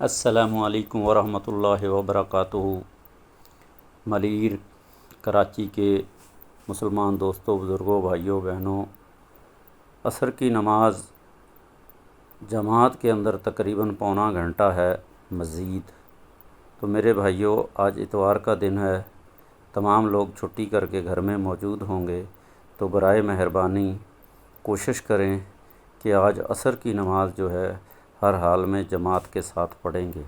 السلام علیکم ورحمۃ اللہ وبرکاتہ۔ ملیر کراچی کے مسلمان دوستوں، بزرگوں، بھائیوں، بہنوں، عصر کی نماز جماعت کے اندر تقریباً پونا گھنٹہ ہے مزید۔ تو میرے بھائیوں، آج اتوار کا دن ہے، تمام لوگ چھٹی کر کے گھر میں موجود ہوں گے، تو برائے مہربانی کوشش کریں کہ آج عصر کی نماز جو ہے ہر حال میں جماعت کے ساتھ پڑھیں گے۔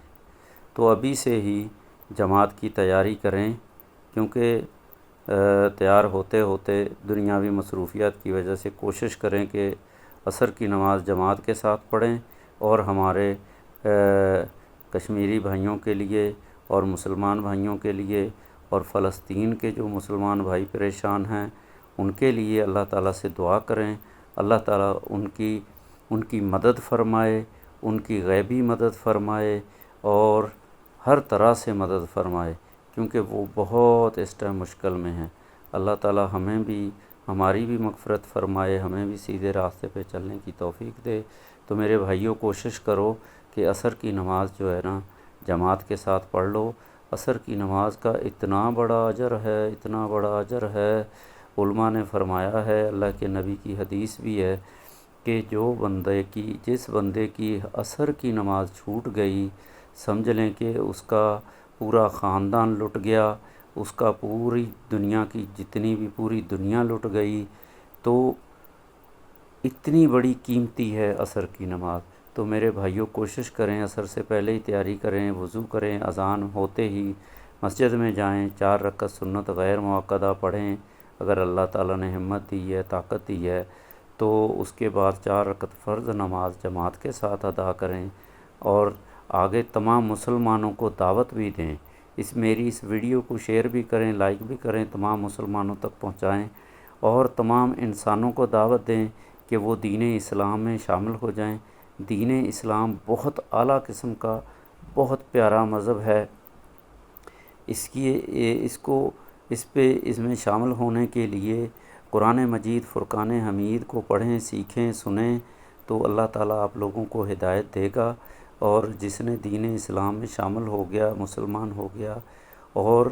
تو ابھی سے ہی جماعت کی تیاری کریں، کیونکہ تیار ہوتے ہوتے دنیاوی مصروفیات کی وجہ سے کوشش کریں کہ عصر کی نماز جماعت کے ساتھ پڑھیں، اور ہمارے کشمیری بھائیوں کے لیے اور مسلمان بھائیوں کے لیے اور فلسطین کے جو مسلمان بھائی پریشان ہیں ان کے لیے اللہ تعالیٰ سے دعا کریں، اللہ تعالیٰ ان کی مدد فرمائے، ان کی غیبی مدد فرمائے اور ہر طرح سے مدد فرمائے، کیونکہ وہ بہت اس ٹائم مشکل میں ہیں۔ اللہ تعالیٰ ہماری بھی مغفرت فرمائے، ہمیں بھی سیدھے راستے پہ چلنے کی توفیق دے۔ تو میرے بھائیوں، کوشش کرو کہ عصر کی نماز جو ہے نا جماعت کے ساتھ پڑھ لو۔ عصر کی نماز کا اتنا بڑا اجر ہے، اتنا بڑا اجر ہے، علماء نے فرمایا ہے، اللہ کے نبی کی حدیث بھی ہے کہ جس بندے کی عصر کی نماز چھوٹ گئی، سمجھ لیں کہ اس کا پورا خاندان لٹ گیا، اس کا پوری دنیا کی جتنی بھی پوری دنیا لٹ گئی۔ تو اتنی بڑی قیمتی ہے عصر کی نماز۔ تو میرے بھائیوں، کوشش کریں عصر سے پہلے ہی تیاری کریں، وضو کریں، اذان ہوتے ہی مسجد میں جائیں، 4 رکعت سنت غیر موقدہ پڑھیں اگر اللہ تعالیٰ نے ہمت دی ہے، طاقت دی ہے، تو اس کے بعد 4 رکعت فرض نماز جماعت کے ساتھ ادا کریں، اور آگے تمام مسلمانوں کو دعوت بھی دیں۔ میری اس ویڈیو کو شیئر بھی کریں، لائک بھی کریں، تمام مسلمانوں تک پہنچائیں، اور تمام انسانوں کو دعوت دیں کہ وہ دین اسلام میں شامل ہو جائیں۔ دین اسلام بہت اعلیٰ قسم کا، بہت پیارا مذہب ہے۔ اس میں شامل ہونے کے لیے قرآن مجید فرقان حمید کو پڑھیں، سیکھیں، سنیں، تو اللہ تعالیٰ آپ لوگوں کو ہدایت دے گا، اور جس نے دین اسلام میں شامل ہو گیا، مسلمان ہو گیا، اور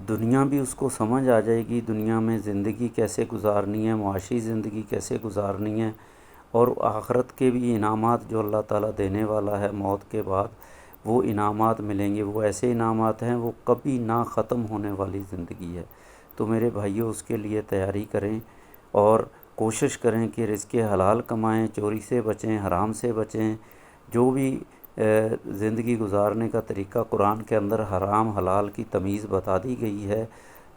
دنیا بھی اس کو سمجھ آ جائے گی، دنیا میں زندگی کیسے گزارنی ہے، معاشی زندگی کیسے گزارنی ہے، اور آخرت کے بھی انعامات جو اللہ تعالیٰ دینے والا ہے موت کے بعد، وہ انعامات ملیں گے، وہ ایسے انعامات ہیں، وہ کبھی نہ ختم ہونے والی زندگی ہے۔ تو میرے بھائیوں، اس کے لیے تیاری کریں اور کوشش کریں کہ رزق حلال کمائیں، چوری سے بچیں، حرام سے بچیں۔ جو بھی زندگی گزارنے کا طریقہ قرآن کے اندر حرام حلال کی تمیز بتا دی گئی ہے،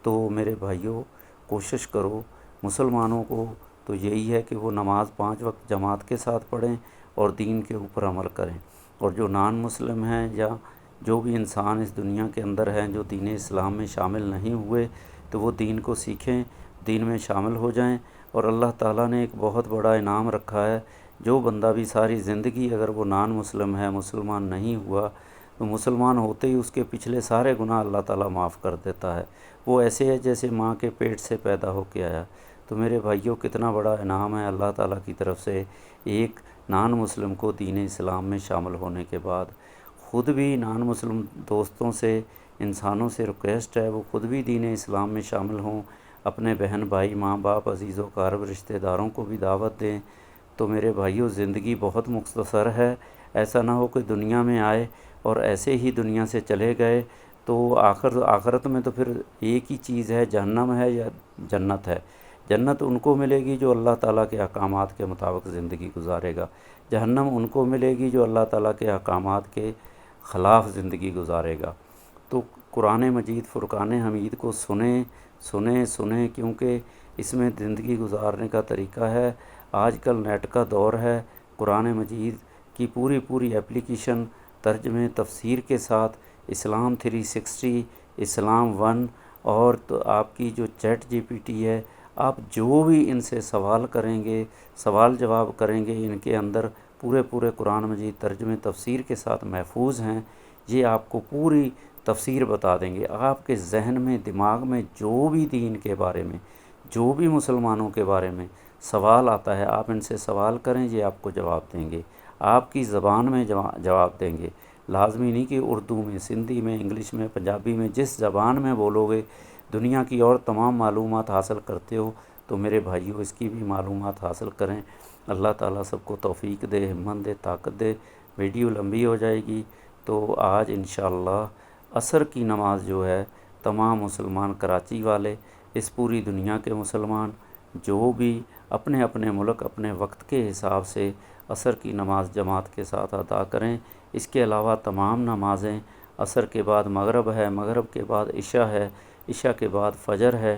تو میرے بھائیوں کوشش کرو، مسلمانوں کو تو یہی ہے کہ وہ نماز 5 وقت جماعت کے ساتھ پڑھیں اور دین کے اوپر عمل کریں، اور جو نان مسلم ہیں یا جو بھی انسان اس دنیا کے اندر ہیں جو دین اسلام میں شامل نہیں ہوئے، تو وہ دین کو سیکھیں، دین میں شامل ہو جائیں، اور اللہ تعالیٰ نے ایک بہت بڑا انعام رکھا ہے۔ جو بندہ بھی ساری زندگی اگر وہ نان مسلم ہے، مسلمان نہیں ہوا، تو مسلمان ہوتے ہی اس کے پچھلے سارے گناہ اللہ تعالیٰ معاف کر دیتا ہے۔ وہ ایسے ہے جیسے ماں کے پیٹ سے پیدا ہو کے آیا۔ تو میرے بھائیوں، کتنا بڑا انعام ہے اللہ تعالیٰ کی طرف سے ایک نان مسلم کو دین اسلام میں شامل ہونے کے بعد۔ خود بھی نان مسلم دوستوں سے، انسانوں سے ریکویسٹ ہے، وہ خود بھی دین اسلام میں شامل ہوں، اپنے بہن بھائی، ماں باپ، عزیز و اقارب، رشتہ داروں کو بھی دعوت دیں۔ تو میرے بھائیوں، زندگی بہت مختصر ہے، ایسا نہ ہو کہ دنیا میں آئے اور ایسے ہی دنیا سے چلے گئے، تو آخرت میں تو پھر ایک ہی چیز ہے، جہنم ہے یا جنت ہے۔ جنت ان کو ملے گی جو اللہ تعالیٰ کے احکامات کے مطابق زندگی گزارے گا، جہنم ان کو ملے گی جو اللہ تعالیٰ کے احکامات کے خلاف زندگی گزارے گا۔ تو قرآن مجید فرقان حمید کو سنیں، کیونکہ اس میں زندگی گزارنے کا طریقہ ہے۔ آج کل نیٹ کا دور ہے، قرآن مجید کی پوری اپلیکیشن ترجمے تفسیر کے ساتھ، اسلام 360، اسلام 1، اور تو آپ کی جو چیٹ جی پی ٹی ہے، آپ جو بھی ان سے سوال کریں گے، سوال جواب کریں گے، ان کے اندر پورے قرآن مجید ترجمے تفسیر کے ساتھ محفوظ ہیں۔ یہ آپ کو پوری تفسیر بتا دیں گے۔ آپ کے ذہن میں، دماغ میں جو بھی دین کے بارے میں، جو بھی مسلمانوں کے بارے میں سوال آتا ہے، آپ ان سے سوال کریں، یہ آپ کو جواب دیں گے۔ آپ کی زبان میں جواب دیں گے، لازمی نہیں کہ اردو میں، سندھی میں، انگلش میں، پنجابی میں، جس زبان میں بولو گے دنیا کی اور تمام معلومات حاصل کرتے ہو تو میرے بھائیوں اس کی بھی معلومات حاصل کریں۔ اللہ تعالیٰ سب کو توفیق دے، ہمت دے، طاقت دے۔ ویڈیو لمبی ہو جائے گی تو آج انشاءاللہ عصر کی نماز جو ہے تمام مسلمان، کراچی والے، اس پوری دنیا کے مسلمان جو بھی اپنے اپنے ملک اپنے وقت کے حساب سے عصر کی نماز جماعت کے ساتھ ادا کریں۔ اس کے علاوہ تمام نمازیں، عصر کے بعد مغرب ہے، مغرب کے بعد عشاء ہے، عشاء کے بعد فجر ہے،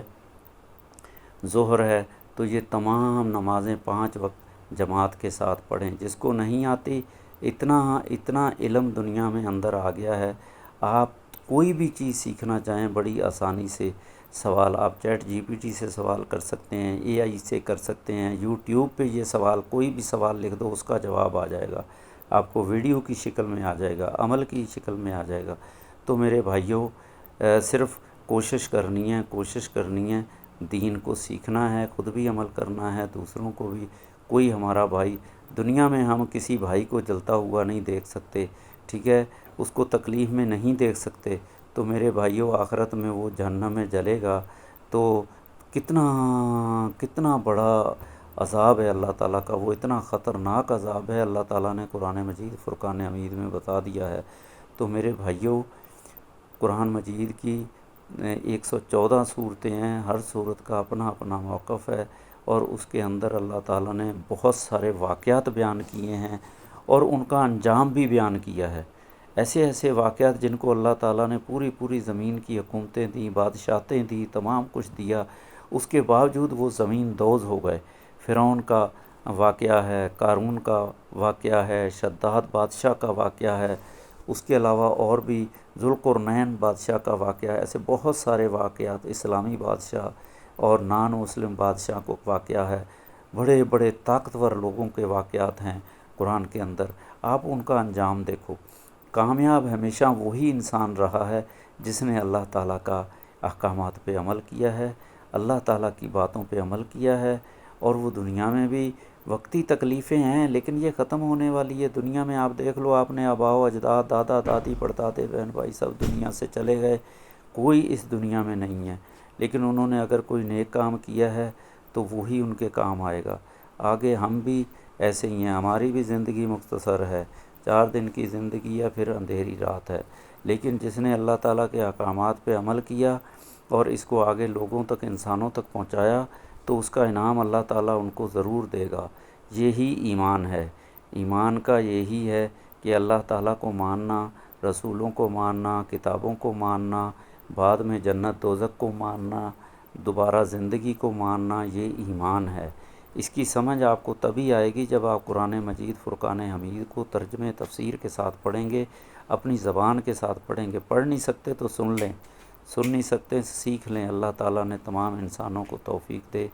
ظہر ہے، تو یہ تمام نمازیں 5 وقت جماعت کے ساتھ پڑھیں۔ جس کو نہیں آتی، اتنا علم دنیا میں اندر آ گیا ہے، آپ کوئی بھی چیز سیکھنا چاہیں بڑی آسانی سے سوال آپ چیٹ جی پی ٹی سے سوال کر سکتے ہیں، اے آئی سے کر سکتے ہیں، یوٹیوب پہ یہ سوال کوئی بھی سوال لکھ دو اس کا جواب آ جائے گا، آپ کو ویڈیو کی شکل میں آ جائے گا، عمل کی شکل میں آ جائے گا۔ تو میرے بھائیوں صرف کوشش کرنی ہے، دین کو سیکھنا ہے، خود بھی عمل کرنا ہے، دوسروں کو بھی۔ کوئی ہمارا بھائی دنیا میں ہم کسی بھائی کو جلتا ہوا نہیں دیکھ سکتے، ٹھیک ہے، اس کو تکلیف میں نہیں دیکھ سکتے، تو میرے بھائیوں آخرت میں وہ جہنم میں جلے گا تو کتنا بڑا عذاب ہے اللہ تعالیٰ کا، وہ اتنا خطرناک عذاب ہے، اللہ تعالیٰ نے قرآن مجید فرقان حمید میں بتا دیا ہے۔ تو میرے بھائیوں قرآن مجید کی 114 صورتیں ہیں، ہر صورت کا اپنا اپنا موقف ہے، اور اس کے اندر اللہ تعالیٰ نے بہت سارے واقعات بیان کیے ہیں اور ان کا انجام بھی بیان کیا ہے۔ ایسے واقعات جن کو اللہ تعالیٰ نے پوری زمین کی حکومتیں دیں، بادشاہتیں دیں، تمام کچھ دیا، اس کے باوجود وہ زمین دوز ہو گئے۔ فرعون کا واقعہ ہے، قارون کا واقعہ ہے، شداد بادشاہ کا واقعہ ہے، اس کے علاوہ اور بھی ذوالقرنین بادشاہ کا واقعہ ہے۔ ایسے بہت سارے واقعات، اسلامی بادشاہ اور نان مسلم بادشاہ کو واقعہ ہے، بڑے بڑے طاقتور لوگوں کے واقعات ہیں قرآن کے اندر۔ آپ ان کا انجام دیکھو، کامیاب ہمیشہ وہی انسان رہا ہے جس نے اللہ تعالیٰ کا احکامات پہ عمل کیا ہے، اللہ تعالیٰ کی باتوں پہ عمل کیا ہے، اور وہ دنیا میں بھی وقتی تکلیفیں ہیں لیکن یہ ختم ہونے والی ہے۔ دنیا میں آپ دیکھ لو، آپ نے آباء و اجداد، دادا دادی پڑدادے بہن بھائی سب دنیا سے چلے گئے، کوئی اس دنیا میں نہیں ہے، لیکن انہوں نے اگر کوئی نیک کام کیا ہے تو وہی ان کے کام آئے گا۔ آگے ہم بھی ایسے ہی ہیں، ہماری بھی زندگی مختصر ہے، 4 دن کی زندگی ہے، پھر اندھیری رات ہے، لیکن جس نے اللہ تعالیٰ کے احکامات پہ عمل کیا اور اس کو آگے لوگوں تک، انسانوں تک پہنچایا تو اس کا انعام اللہ تعالیٰ ان کو ضرور دے گا۔ یہی ایمان ہے، ایمان کا یہی ہے کہ اللہ تعالیٰ کو ماننا، رسولوں کو ماننا، کتابوں کو ماننا، بعد میں جنت دوزخ کو ماننا، دوبارہ زندگی کو ماننا، یہ ایمان ہے۔ اس کی سمجھ آپ کو تبھی آئے گی جب آپ قرآن مجید فرقان حمید کو ترجمے تفسیر کے ساتھ پڑھیں گے، اپنی زبان کے ساتھ پڑھیں گے۔ پڑھ نہیں سکتے تو سن لیں، سن نہیں سکتے سیکھ لیں۔ اللہ تعالیٰ نے تمام انسانوں کو توفیق دے،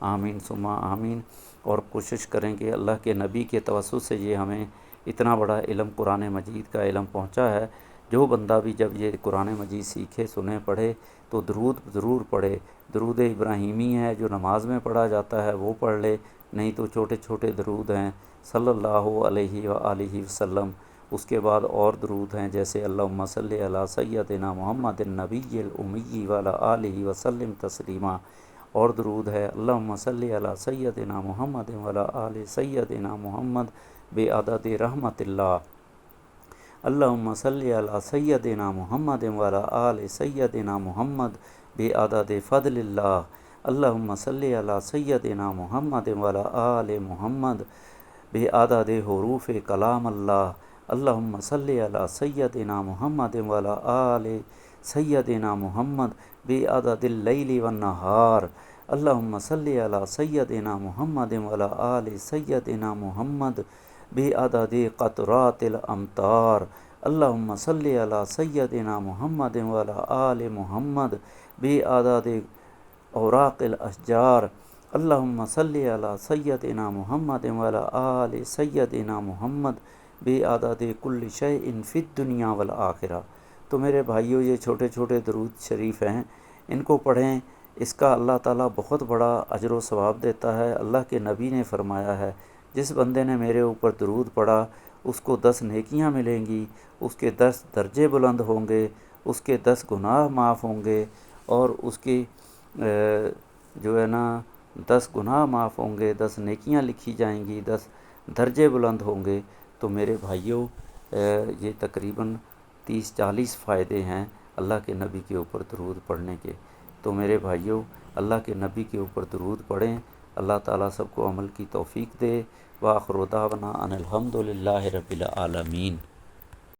آمین ثم آمین۔ اور کوشش کریں کہ اللہ کے نبی کے توسط سے یہ ہمیں اتنا بڑا علم قرآن مجید کا علم پہنچا ہے، جو بندہ بھی جب یہ قرآن مجید سیکھے، سنے، پڑھے تو درود ضرور پڑھے۔ درود ابراہیمی ہے جو نماز میں پڑھا جاتا ہے وہ پڑھ لے، نہیں تو چھوٹے چھوٹے درود ہیں صلی اللہ علیہ وآلہ وسلم۔ اس کے بعد اور درود ہیں جیسے اللہم صلی علی سیدنا محمد النبی الامی وعلی آلہ وسلم تسلیما، اور درود ہے اللہم صلی علی سیدنا محمد وعلی آل سیدنا محمد بعدد رحمت اللہ، اللہم صلی علی سیدنا محمد وعلی آل سیدنا محمد بعدد فضل اللہ، اللہم صلی علی سیدنا محمد وعلی آل محمد بعدد حروف کلام اللہ، اللہم صلی علی سیدنا محمد وعلی آل سیدنا محمد بعدد اللیل والنہار، اللہم صلی علی سیدنا محمد وعلی آل سیدنا محمد بعدد قطرات الامطار، اللہم صلی علی سیدنا محمد وعلی آل محمد بعدد اوراق الاشجار، اللہم صلی علی سیدنا محمد وعلی آل سیدنا محمد بعدد کل شیء فی الدنیا والآخرہ۔ تو میرے بھائیوں یہ چھوٹے چھوٹے درود شریف ہیں، ان کو پڑھیں، اس کا اللہ تعالیٰ بہت بڑا اجر و ثواب دیتا ہے۔ اللہ کے نبی نے فرمایا ہے جس بندے نے میرے اوپر درود پڑھا اس کو 10 نیکیاں ملیں گی، اس کے 10 درجے بلند ہوں گے، اس کے 10 گناہ معاف ہوں گے، اور اس کی جو ہے نا 10 گناہ معاف ہوں گے، 10 نیکیاں لکھی جائیں گی، 10 درجے بلند ہوں گے۔ تو میرے بھائیوں، یہ تقریباً 30-40 فائدے ہیں اللہ کے نبی کے اوپر درود پڑھنے کے۔ تو میرے بھائیوں، اللہ کے نبی کے اوپر درود پڑھیں، اللہ تعالیٰ سب کو عمل کی توفیق دے۔ وآخر دعوانا ان الحمد للہ رب العالمین۔